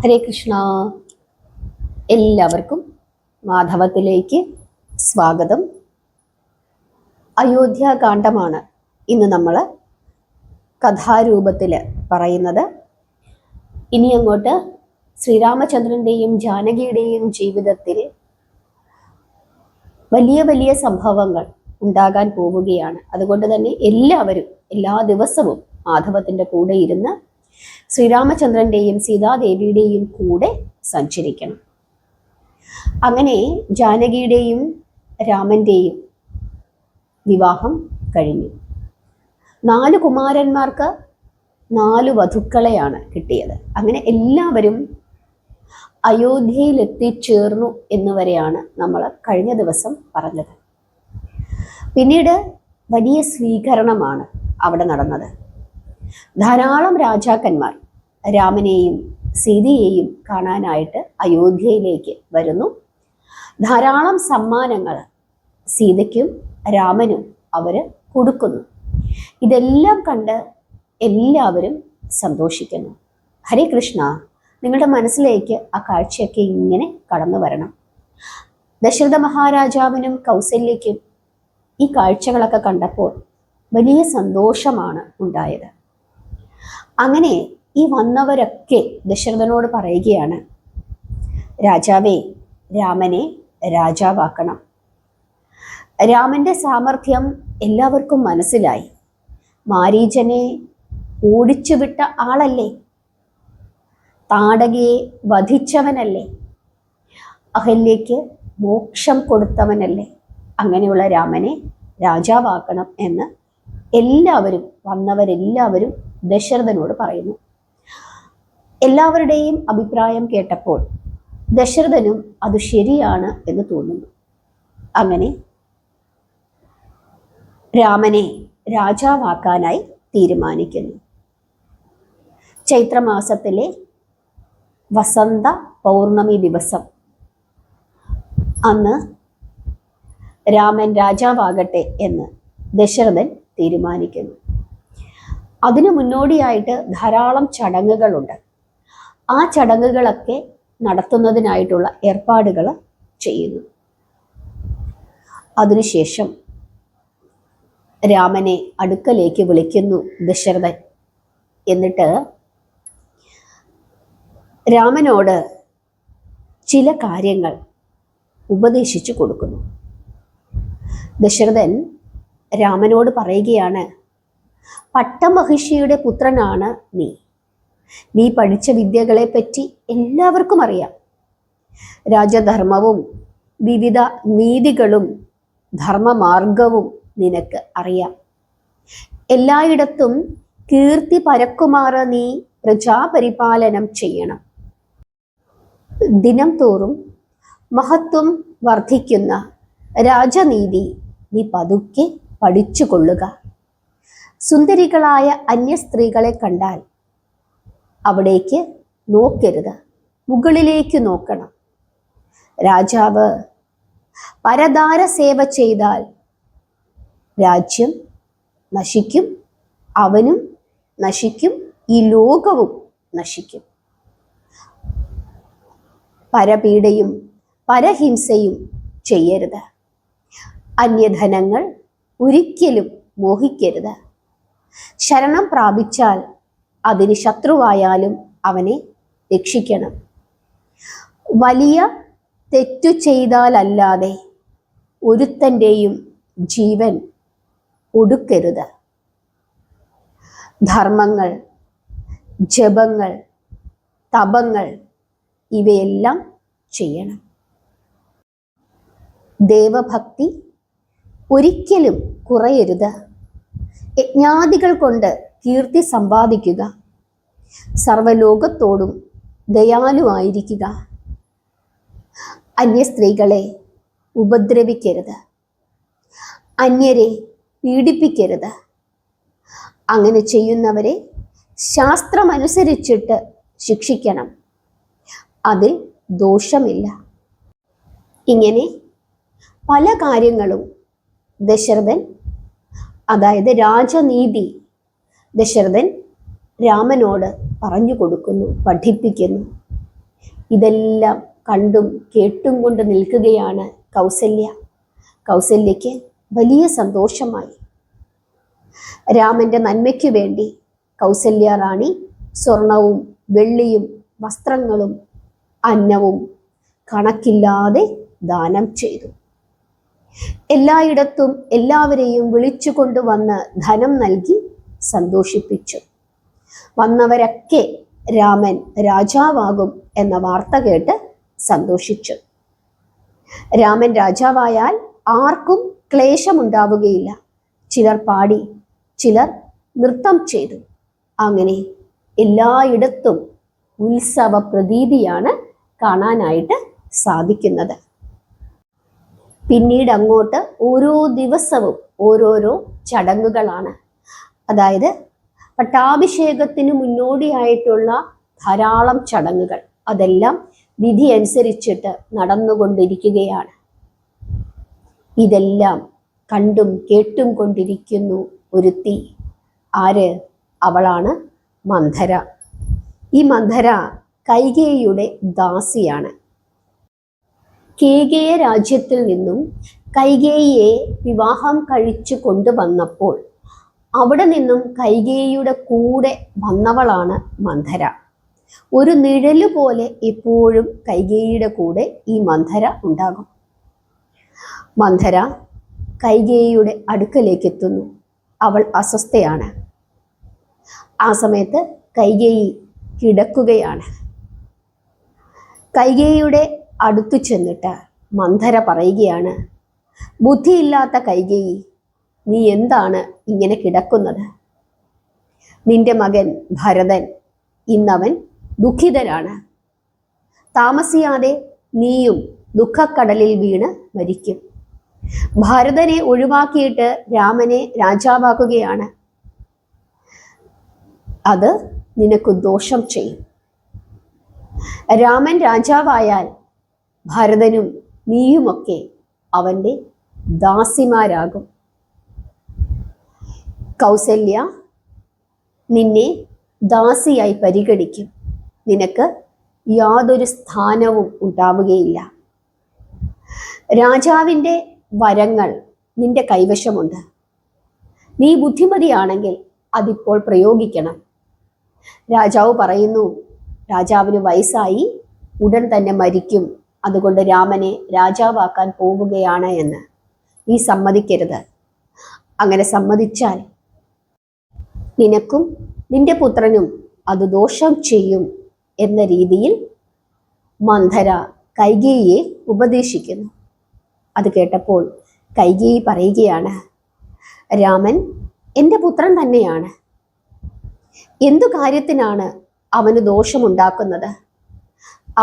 ഹരേ കൃഷ്ണ. എല്ലാവർക്കും മാധവത്തിലേക്ക് സ്വാഗതം. അയോധ്യാകാന്ഡമാണ് ഇന്ന് നമ്മൾ കഥാരൂപത്തിൽ പറയുന്നത്. ഇനി അങ്ങോട്ട് ശ്രീരാമചന്ദ്രൻ്റെയും ജാനകിയുടെയും ജീവിതത്തിൽ വലിയ വലിയ സംഭവങ്ങൾ ഉണ്ടാകാൻ പോവുകയാണ്. അതുകൊണ്ട് തന്നെ എല്ലാവരും എല്ലാ ദിവസവും മാധവത്തിൻ്റെ കൂടെ ഇരുന്ന് ശ്രീരാമചന്ദ്രൻ്റെയും സീതാദേവിയുടെയും കൂടെ സഞ്ചരിക്കണം. അങ്ങനെ ജാനകിയുടെയും രാമൻ്റെയും വിവാഹം കഴിഞ്ഞു. 4 കുമാരന്മാർക്ക് 4 വധുക്കളെയാണ് കിട്ടിയത്. അങ്ങനെ എല്ലാവരും അയോധ്യയിൽ എത്തിച്ചേർന്നു എന്നുവരെയാണ് നമ്മൾ കഴിഞ്ഞ ദിവസം പറഞ്ഞത്. പിന്നീട് വലിയ സ്വീകരണമാണ് അവിടെ നടന്നത്. ധാരാളം രാജാക്കന്മാർ രാമനെയും സീതയെയും കാണാനായിട്ട് അയോധ്യയിലേക്ക് വരുന്നു. ധാരാളം സമ്മാനങ്ങൾ സീതയ്ക്കും രാമനും അവർ കൊടുക്കുന്നു. ഇതെല്ലാം കണ്ട് എല്ലാവരും സന്തോഷിക്കുന്നു. ഹരേ കൃഷ്ണ, നിങ്ങളുടെ മനസ്സിലേക്ക് ആ കാഴ്ചയൊക്കെ ഇങ്ങനെ കടന്നു വരണം. ദശരഥ മഹാരാജാവിനും കൗസല്യയ്ക്കും ഈ കാഴ്ചകളൊക്കെ കണ്ടപ്പോൾ വലിയ സന്തോഷമാണ് ഉണ്ടായത്. അങ്ങനെ ഈ വന്നവരൊക്കെ ദശരഥനോട് പറയുകയാണ്, രാജാവേ, രാമനെ രാജാവാക്കണം. രാമന്റെ സാമർഥ്യം എല്ലാവർക്കും മനസ്സിലായി. മാരീചനെ ഓടിച്ചുവിട്ട ആളല്ലേ, താടകയെ വധിച്ചവനല്ലേ, അഹല്യയ്ക്ക് മോക്ഷം കൊടുത്തവനല്ലേ. അങ്ങനെയുള്ള രാമനെ രാജാവാക്കണം എന്ന് എല്ലാവരും വന്നവരെല്ലാവരും ദശരഥനോട് പറയുന്നു. എല്ലാവരുടെയും അഭിപ്രായം കേട്ടപ്പോൾ ദശരഥനും അത് ശരിയാണ് എന്ന് തോന്നുന്നു. അങ്ങനെ രാമനെ രാജാവാക്കാനായി തീരുമാനിക്കുന്നു. ചൈത്രമാസത്തിലെ വസന്ത പൗർണമി ദിവസം അന്ന് രാമൻ രാജാവാകട്ടെ എന്ന് ദശരഥൻ തീരുമാനിക്കുന്നു. അതിനു മുന്നോടിയായിട്ട് ധാരാളം ചടങ്ങുകളുണ്ട്. ആ ചടങ്ങുകളൊക്കെ നടത്തുന്നതിനായിട്ടുള്ള ഏർപ്പാടുകൾ ചെയ്യുന്നു. അതിനുശേഷം രാമനെ അടുക്കലേക്ക് വിളിക്കുന്നു ദശരഥൻ. എന്നിട്ട് രാമനോട് ചില കാര്യങ്ങൾ ഉപദേശിച്ചു കൊടുക്കുന്നു. ദശരഥൻ രാമനോട് പറയുകയാണ്, പട്ടമഹിഷിയുടെ പുത്രനാണ് നീ പഠിച്ച വിദ്യകളെ പറ്റി എല്ലാവർക്കും അറിയാം. രാജധർമ്മവും വിവിധ നീതികളും ധർമ്മമാർഗവും നിനക്ക് അറിയാം. എല്ലായിടത്തും കീർത്തി പരക്കുമാറ് നീ പ്രജാപരിപാലനം ചെയ്യണം. ദിനം തോറും മഹത്വം വർദ്ധിക്കുന്ന രാജനീതി നീ പതുക്കെ പഠിച്ചുകൊള്ളുക. സുന്ദരികളായ അന്യ സ്ത്രീകളെ കണ്ടാൽ അവിടേക്ക് നോക്കരുത്, മുകളിലേക്ക് നോക്കണം. രാജാവ് പരദാര സേവ ചെയ്താൽ രാജ്യം നശിക്കും, അവനും നശിക്കും, ഈ ലോകവും നശിക്കും. പരപീഡയും പരഹിംസയും ചെയ്യരുത്. അന്യധനങ്ങൾ ഒരിക്കലും മോഹിക്കരുത്. ശരണം പ്രാപിച്ചാൽ അതിന് ശത്രുവായാലും അവനെ രക്ഷിക്കണം. വലിയ തെറ്റു ചെയ്താലല്ലാതെ ഒരുത്തൻ്റെയും ജീവൻ ഒടുക്കരുത്. ധർമ്മങ്ങൾ, ജപങ്ങൾ, തപങ്ങൾ ഇവയെല്ലാം ചെയ്യണം. ദേവഭക്തി ഒരിക്കലും കുറയരുത്. യജ്ഞാദികൾ കൊണ്ട് കീർത്തി സമ്പാദിക്കുക. സർവലോകത്തോടും ദയാലുവായിരിക്കുക. അന്യ സ്ത്രീകളെ ഉപദ്രവിക്കരുത്. അന്യരെ പീഡിപ്പിക്കരുത്. അങ്ങനെ ചെയ്യുന്നവരെ ശാസ്ത്രമനുസരിച്ചിട്ട് ശിക്ഷിക്കണം. അതിൽ ദോഷമില്ല. ഇങ്ങനെ പല കാര്യങ്ങളും ദശരഥൻ, അതായത് രാജനീതി ദശരഥൻ രാമനോട് പറഞ്ഞു കൊടുക്കുന്നു, പഠിപ്പിക്കുന്നു. ഇതെല്ലാം കണ്ടും കേട്ടും കൊണ്ട് നിൽക്കുകയാണ് കൗസല്യ. കൗസല്യയ്ക്ക് വലിയ സന്തോഷമായി. രാമന്റെ നന്മയ്ക്കു വേണ്ടി കൗസല്യ റാണി സ്വർണവും വെള്ളിയും വസ്ത്രങ്ങളും അന്നവും കണക്കില്ലാതെ ദാനം ചെയ്തു. എല്ലായിടത്തും എല്ലാവരെയും വിളിച്ചു കൊണ്ടുവന്ന് ധനം നൽകി സന്തോഷിപ്പിച്ചു. വന്നവരൊക്കെ രാമൻ രാജാവാകും എന്ന വാർത്ത കേട്ട് സന്തോഷിച്ചു. രാമൻ രാജാവായാൽ ആർക്കും ക്ലേശമുണ്ടാവുകയില്ല. ചിലർ പാടി, ചിലർ നൃത്തം ചെയ്തു. അങ്ങനെ എല്ലായിടത്തും ഉത്സവ പ്രതീതിയാണ് കാണാനായിട്ട് സാധിക്കുന്നത്. പിന്നീട് അങ്ങോട്ട് ഓരോ ദിവസവും ഓരോരോ ചടങ്ങുകളാണ്. അതായത് പട്ടാഭിഷേകത്തിന് മുന്നോടിയായിട്ടുള്ള ധാരാളം ചടങ്ങുകൾ, അതെല്ലാം വിധി അനുസരിച്ചിട്ട് നടന്നുകൊണ്ടിരിക്കുകയാണ്. ഇതെല്ലാം കണ്ടും കേട്ടും കൊണ്ടിരിക്കുന്നു ഒരുത്തി. ആര്? അവളാണ് മന്ധര. ഈ മന്ധര കൈകേയിയുടെ ദാസിയാണ്. കേകയ രാജ്യത്തിൽ നിന്നും കൈകേയിയെ വിവാഹം കഴിച്ചു കൊണ്ടുവന്നപ്പോൾ അവിടെ നിന്നും കൈകേയിയുടെ കൂടെ വന്നവളാണ് മന്ധര. ഒരു നിഴല് പോലെ എപ്പോഴും കൈകേയിയുടെ കൂടെ ഈ മന്ധര ഉണ്ടാകും. മന്ധര കൈകേയിയുടെ അടുക്കലേക്ക് എത്തുന്നു. അവൾ അസ്വസ്ഥയാണ്. ആ സമയത്ത് കൈകേയി കിടക്കുകയാണ്. കൈകേയിയുടെ അടുത്തു ചെന്നിട്ട് മന്ധര പറയുകയാണ്, ബുദ്ധിയില്ലാത്ത കൈകേയി, നീ എന്താണ് ഇങ്ങനെ കിടക്കുന്നത്? നിന്റെ മകൻ ഭരതൻ ഇന്നവൻ ദുഃഖിതനാണ്. താമസിയാതെ നീയും ദുഃഖക്കടലിൽ വീണ് മരിക്കും. ഭരതനെ ഒഴിവാക്കിയിട്ട് രാമനെ രാജാവാക്കുകയാണ്. അത് നിനക്ക് ദോഷം ചെയ്യും. രാമൻ രാജാവായാൽ ഭരതനും നീയുമൊക്കെ അവൻ്റെ ദാസിമാരാകും. കൗസല്യ നിന്നെ ദാസിയായി പരിഗണിക്കും. നിനക്ക് യാതൊരു സ്ഥാനവും ഉണ്ടാവുകയില്ല. രാജാവിൻ്റെ വരങ്ങൾ നിന്റെ കൈവശമുണ്ട്. നീ ബുദ്ധിമതിയാണെങ്കിൽ അതിപ്പോൾ പ്രയോഗിക്കണം. രാജാവ് പറയുന്നു, രാജാവിന് വയസ്സായി, ഉടൻ തന്നെ മരിക്കും. അതുകൊണ്ട് രാമനെ രാജാവാക്കാൻ പോവുകയാണ് എന്ന്. നീ സമ്മതിക്കരുത്. അങ്ങനെ സമ്മതിച്ചാൽ നിനക്കും നിന്റെ പുത്രനും അത് ദോഷം ചെയ്യും എന്ന രീതിയിൽ മന്ധര കൈകേയിയെ ഉപദേശിക്കുന്നു. അത് കേട്ടപ്പോൾ കൈകേയി പറയുകയാണ്, രാമൻ എൻ്റെ പുത്രൻ തന്നെയാണ്. എന്തു കാര്യത്തിനാണ് അവന് ദോഷമുണ്ടാക്കുന്നത്?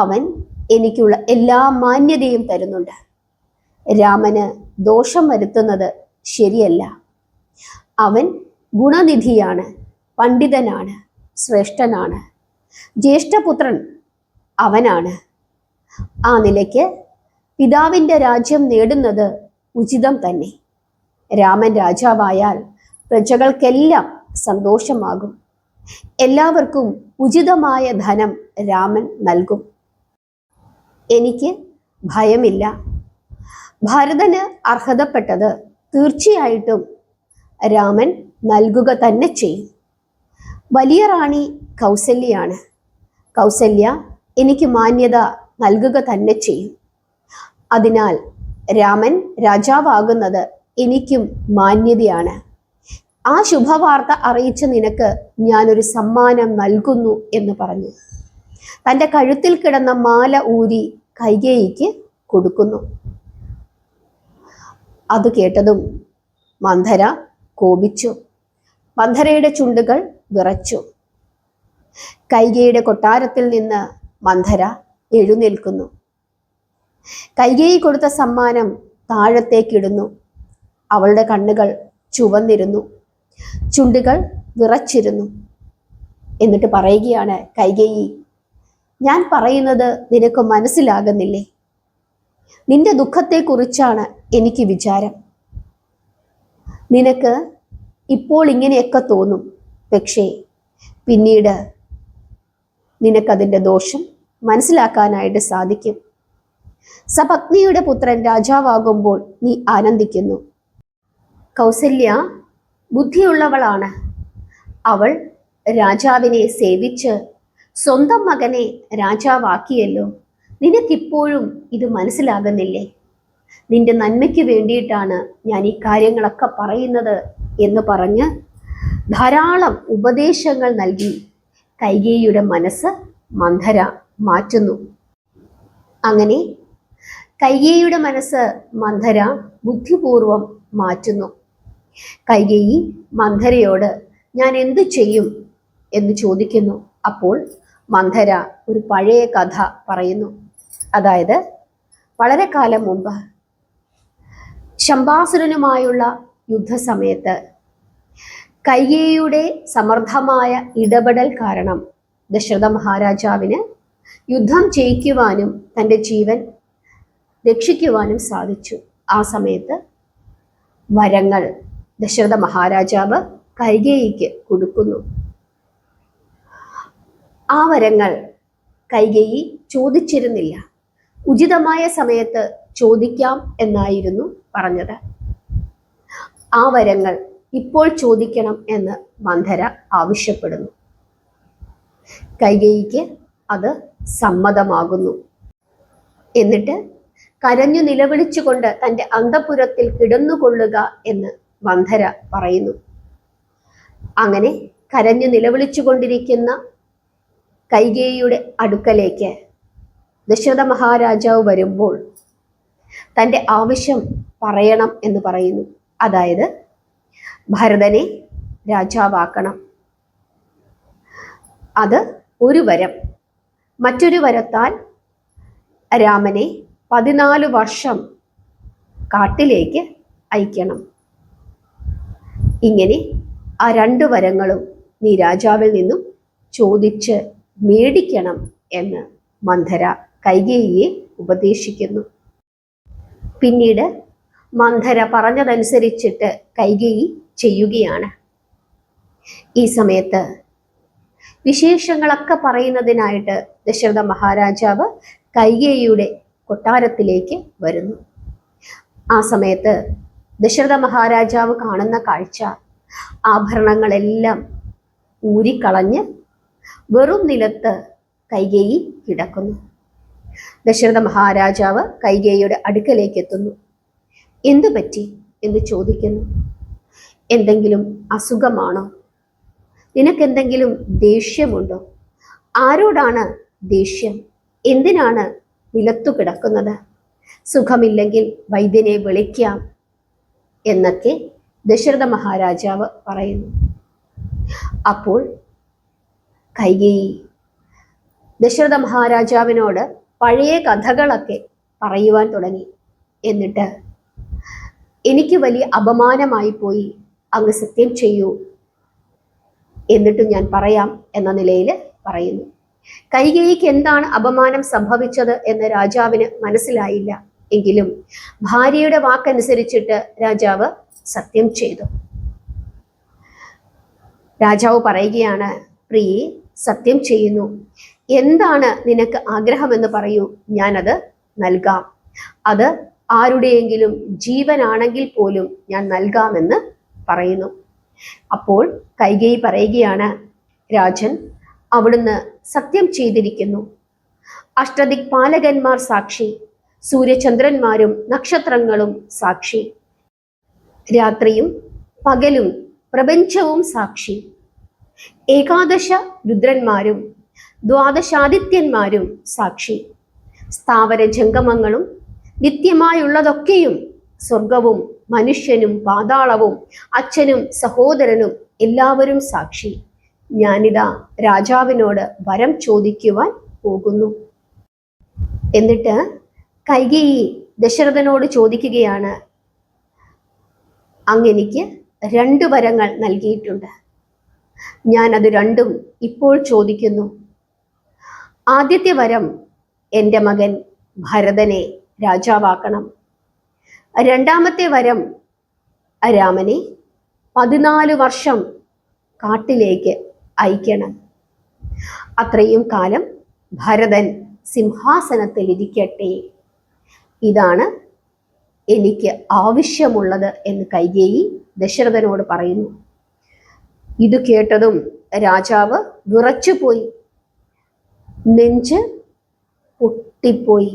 അവൻ എനിക്കുള്ള എല്ലാ മാന്യതയും തരുന്നുണ്ട്. രാമന് ദോഷം വരുത്തുന്നത് ശരിയല്ല. അവൻ ഗുണനിധിയാണ്, പണ്ഡിതനാണ്, ശ്രേഷ്ഠനാണ്, ജ്യേഷ്ഠപുത്രൻ അവനാണ്. ആ നിലയ്ക്ക് പിതാവിൻ്റെ രാജ്യം നേടുന്നത് ഉചിതം തന്നെ. രാമൻ രാജാവായാൽ പ്രജകൾക്കെല്ലാം സന്തോഷമാകും. എല്ലാവർക്കും ഉചിതമായ ധനം രാമൻ നൽകും. എനിക്ക് ഭയമില്ല. ഭരതന് അർഹതപ്പെട്ടത് തീർച്ചയായിട്ടും രാമൻ നൽകുക തന്നെ ചെയ്യും. വലിയ റാണി കൗസല്യയാണ്. കൗസല്യ എനിക്ക് മാന്യത നൽകുക തന്നെ ചെയ്യും. അതിനാൽ രാമൻ രാജാവാകുന്നത് എനിക്കും മാന്യതയാണ്. ആ ശുഭവാർത്ത അറിയിച്ച നിനക്ക് ഞാനൊരു സമ്മാനം നൽകുന്നു എന്ന് പറഞ്ഞു തൻ്റെ കഴുത്തിൽ കിടന്ന മാല ഊരി കൈകേയിക്ക് കൊടുക്കുന്നു. അത് കേട്ടതും മന്ധര കോപിച്ചു. മന്ധരയുടെ ചുണ്ടുകൾ വിറച്ചു. കൈകേയിയുടെ കൊട്ടാരത്തിൽ നിന്ന് മന്ധര എഴുന്നേൽക്കുന്നു. കൈകേയി കൊടുത്ത സമ്മാനം താഴത്തേക്കിടുന്നു. അവളുടെ കണ്ണുകൾ ചുവന്നിരുന്നു, ചുണ്ടുകൾ വിറച്ചിരുന്നു. എന്നിട്ട് പറയുകയാണ്, കൈകേയി, ഞാൻ പറയുന്നത് നിനക്ക് മനസ്സിലാകുന്നില്ലേ? നിന്റെ ദുഃഖത്തെക്കുറിച്ചാണ് എനിക്ക് വിചാരം. നിനക്ക് ഇപ്പോൾ ഇങ്ങനെയൊക്കെ തോന്നും, പക്ഷേ പിന്നീട് നിനക്കതിൻ്റെ ദോഷം മനസ്സിലാക്കാനായിട്ട് സാധിക്കും. സപത്നിയുടെ പുത്രൻ രാജാവാകുമ്പോൾ നീ ആനന്ദിക്കുന്നു. കൗസല്യ ബുദ്ധിയുള്ളവളാണ്. അവൾ രാജാവിനെ സേവിച്ച് സ്വന്തം മകനെ രാജാവാക്കിയല്ലോ. നിനക്കിപ്പോഴും ഇത് മനസ്സിലാകുന്നില്ലേ? നിന്റെ നന്മയ്ക്ക് വേണ്ടിയിട്ടാണ് ഞാൻ ഈ കാര്യങ്ങളൊക്കെ പറയുന്നത് എന്ന് പറഞ്ഞ് ധാരാളം ഉപദേശങ്ങൾ നൽകി കൈകേയിയുടെ മനസ്സ് മന്ധര മാറ്റുന്നു. അങ്ങനെ കൈകേയിയുടെ മനസ്സ് മന്ധര ബുദ്ധിപൂർവം മാറ്റുന്നു. കൈകേയി മന്ധരയോട് ഞാൻ എന്തു ചെയ്യും എന്ന് ചോദിക്കുന്നു. അപ്പോൾ മന്ധര ഒരു പഴയ കഥ പറയുന്നു. അതായത് വളരെ കാലം മുമ്പ് ശംഭാസുരനുമായുള്ള യുദ്ധസമയത്ത് കൈകേയിയുടെ സമർത്ഥമായ ഇടപെടൽ കാരണം ദശരഥ മഹാരാജാവിന് യുദ്ധം ജയിക്കുവാനും തൻ്റെ ജീവൻ രക്ഷിക്കുവാനും സാധിച്ചു. ആ സമയത്ത് വരങ്ങൾ ദശരഥ മഹാരാജാവ് കൈകേയിക്ക് കൊടുക്കുന്നു. ആ വരങ്ങൾ കൈകേയി ചോദിച്ചിരുന്നില്ല. ഉചിതമായ സമയത്ത് ചോദിക്കാം എന്നായിരുന്നു പറഞ്ഞത്. ആ വരങ്ങൾ ഇപ്പോൾ ചോദിക്കണം എന്ന് മന്ധര ആവശ്യപ്പെടുന്നു. കൈകേയിക്ക് അത് സമ്മതമാകുന്നു. എന്നിട്ട് കരഞ്ഞു നിലവിളിച്ചുകൊണ്ട് തൻ്റെ അന്തഃപുരത്തിൽ കിടന്നുകൊള്ളുക എന്ന് മന്ധര പറയുന്നു. അങ്ങനെ കരഞ്ഞു നിലവിളിച്ചുകൊണ്ടിരിക്കുന്ന കൈകേയിയുടെ അടുക്കലേക്ക് ദശരഥ മഹാരാജാവ് വരുമ്പോൾ തൻ്റെ ആവശ്യം പറയണം എന്ന് പറയുന്നു. അതായത് ഭരതനെ രാജാവാക്കണം. അത് ഒരു വരം. മറ്റൊരു വരത്താൽ രാമനെ 14 വർഷം കാട്ടിലേക്ക് അയക്കണം. ഇങ്ങനെ ആ 2 വരങ്ങളും നീ രാജാവിൽ നിന്നും ചോദിച്ച് മേടിക്കണം എന്ന് മന്ധര കൈകേയിയെ ഉപദേശിക്കുന്നു. പിന്നീട് മന്ധര പറഞ്ഞതനുസരിച്ചിട്ട് കൈകേയി ചെയ്യുകയാണ്. ഈ സമയത്ത് വിശേഷങ്ങളൊക്കെ പറയുന്നതിനായിട്ട് ദശരഥ മഹാരാജാവ് കൈകേയിയുടെ കൊട്ടാരത്തിലേക്ക് വരുന്നു. ആ സമയത്ത് ദശരഥ മഹാരാജാവ് കാണുന്ന കാഴ്ച ആഭരണങ്ങളെല്ലാം ഊരിക്കളഞ്ഞ് വെറും നിലത്ത് കൈകേയി കിടക്കുന്നു. ദശരഥ മഹാരാജാവ് കൈകേയിയുടെ അടുക്കലേക്ക് എത്തുന്നു. എന്തു പറ്റി എന്ന് ചോദിക്കുന്നു. എന്തെങ്കിലും അസുഖമാണോ? നിനക്കെന്തെങ്കിലും ദേഷ്യമുണ്ടോ? ആരോടാണ് ദേഷ്യം? എന്തിനാണ് നിലത്തു കിടക്കുന്നത്? സുഖമില്ലെങ്കിൽ വൈദ്യനെ വിളിക്കാം എന്നൊക്കെ ദശരഥ മഹാരാജാവ് പറയുന്നു. അപ്പോൾ കൈകേയി ദശരഥ മഹാരാജാവിനോട് പഴയ കഥകളൊക്കെ പറയുവാൻ തുടങ്ങി. എന്നിട്ട് എനിക്ക് വലിയ അപമാനമായി പോയി, അങ്ങ് സത്യം ചെയ്യൂ, എന്നിട്ടും ഞാൻ പറയാം എന്ന നിലയിൽ പറയുന്നു. കൈകേയിക്ക് എന്താണ് അപമാനം സംഭവിച്ചത് എന്ന് രാജാവിന് മനസ്സിലായില്ല. എങ്കിലും ഭാര്യയുടെ വാക്കനുസരിച്ചിട്ട് രാജാവ് സത്യം ചെയ്തു. രാജാവ് പറയുകയാണ്, പ്രിയെ, സത്യം ചെയ്യുന്നു. എന്താണ് നിനക്ക് ആഗ്രഹമെന്ന് പറയൂ, ഞാനത് നൽകാം. അത് ആരുടെയെങ്കിലും ജീവനാണെങ്കിൽ പോലും ഞാൻ നൽകാമെന്ന് പറയുന്നു. അപ്പോൾ കൈകേയി പറയുകയാണ്, രാജൻ, അവിടുന്ന് സത്യം ചെയ്തിരിക്കുന്നു. അഷ്ടദിക്പാലകന്മാർ സാക്ഷി, സൂര്യചന്ദ്രന്മാരും നക്ഷത്രങ്ങളും സാക്ഷി, രാത്രിയും പകലും പ്രപഞ്ചവും സാക്ഷി, ഏകാദശ രുദ്രന്മാരും ദ്വാദശാദിത്യന്മാരും സാക്ഷി, സ്ഥാവര ജംഗമങ്ങളും നിത്യമായുള്ളതൊക്കെയും, സ്വർഗവും മനുഷ്യനും പാതാളവും അച്ഛനും സഹോദരനും എല്ലാവരും സാക്ഷി. ഞാനിതാ രാജാവിനോട് വരം ചോദിക്കുവാൻ പോകുന്നു. എന്നിട്ട് കൈകേയി ദശരഥനോട് ചോദിക്കുകയാണ്, അങ്ങെനിക്ക് 2 വരങ്ങൾ നൽകിയിട്ടുണ്ട്. ഞാൻ അത് 2ഉം ഇപ്പോൾ ചോദിക്കുന്നു. ആദ്യത്തെ വരം എൻ്റെ മകൻ ഭരതനെ രാജാവാക്കണം. 2ാമത്തെ വരം രാമനെ 14 വർഷം കാട്ടിലേക്ക് അയക്കണം. അത്രയും കാലം ഭരതൻ സിംഹാസനത്തിൽ ഇരിക്കട്ടെ. ഇതാണ് എനിക്ക് ആവശ്യമുള്ളത് എന്ന് കൈകേയി ദശരഥനോട് പറയുന്നു. ഇത് കേട്ടതും രാജാവ് വിറച്ചുപോയി, നെഞ്ച് പൊട്ടിപ്പോയി.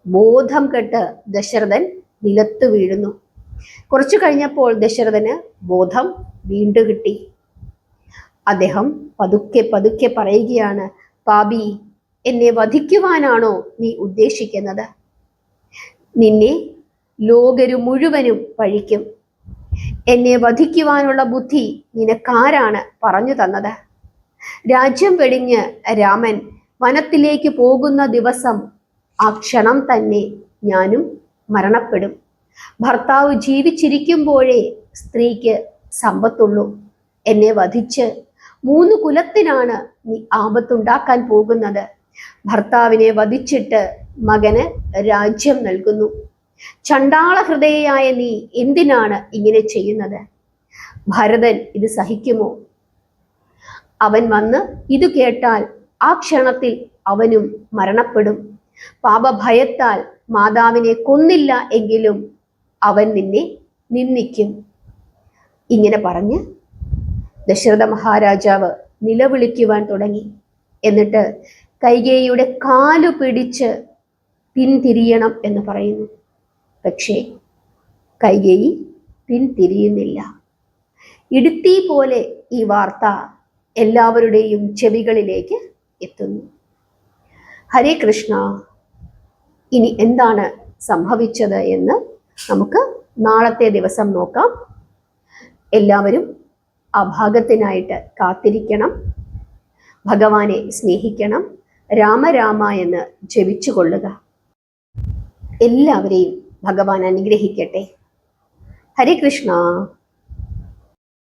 ബോധം കെട്ട് ദശരഥൻ നിലത്ത് വീഴുന്നു. കുറച്ചു കഴിഞ്ഞപ്പോൾ ദശരഥന് ബോധം വീണ്ടും കിട്ടി. അദ്ദേഹം പതുക്കെ പതുക്കെ പറയുകയാണ്, പാപി, എന്നെ വധിക്കുവാനാണോ നീ ഉദ്ദേശിക്കുന്നത്? നിന്നെ ലോകരു മുഴുവനും പഴിക്കും. എന്നെ വധിക്കുവാനുള്ള ബുദ്ധി നിനക്കാരാണ് പറഞ്ഞു തന്നത്? രാജ്യം വെടിഞ്ഞ് രാമൻ വനത്തിലേക്ക് പോകുന്ന ദിവസം ആ ക്ഷണം തന്നെ ഞാനും മരണപ്പെടും. ഭർത്താവ് ജീവിച്ചിരിക്കുമ്പോഴേ സ്ത്രീക്ക് സമ്പത്തുള്ളൂ. എന്നെ വധിച്ച് 3 കുലത്തിനാണ് നീ ആപത്തുണ്ടാക്കാൻ പോകുന്നത്. ഭർത്താവിനെ വധിച്ചിട്ട് മകന് രാജ്യം നൽകുന്നു. ചണ്ടാള ഹൃദയയായ നീ എന്തിനാണ് ഇങ്ങനെ ചെയ്യുന്നത്? ഭരതൻ ഇത് സഹിക്കുമോ? അവൻ വന്ന് ഇത് കേട്ടാൽ ആ ക്ഷണത്തിൽ അവനും മരണപ്പെടും. പാപഭയത്താൽ മാതാവിനെ കൊന്നില്ല എങ്കിലും അവൻ നിന്നെ നിന്ദിക്കും. ഇങ്ങനെ പറഞ്ഞ് ദശരഥ മഹാരാജാവ് നിലവിളിക്കുവാൻ തുടങ്ങി. എന്നിട്ട് കൈകേയിയുടെ കാലു പിടിച്ച് പിന്തിരിയണം എന്ന് പറയുന്നു. പക്ഷേ കൈകേയി പിന്തിരിയുന്നില്ല. ഇടുത്തി പോലെ ഈ വാർത്ത എല്ലാവരുടെയും ചെവികളിലേക്ക് എത്തുന്നു. ഹരേ കൃഷ്ണ. ഇനി എന്താണ് സംഭവിച്ചത് എന്ന് നമുക്ക് നാളത്തെ ദിവസം നോക്കാം. എല്ലാവരും ആ ഭാഗത്തിനായിട്ട് കാത്തിരിക്കണം. ഭഗവാനെ സ്നേഹിക്കണം. രാമ എന്ന് ജപിച്ചു കൊള്ളുക. എല്ലാവരെയും ഭഗവാൻ അനുഗ്രഹിക്കട്ടെ. ഹരേ കൃഷ്ണ.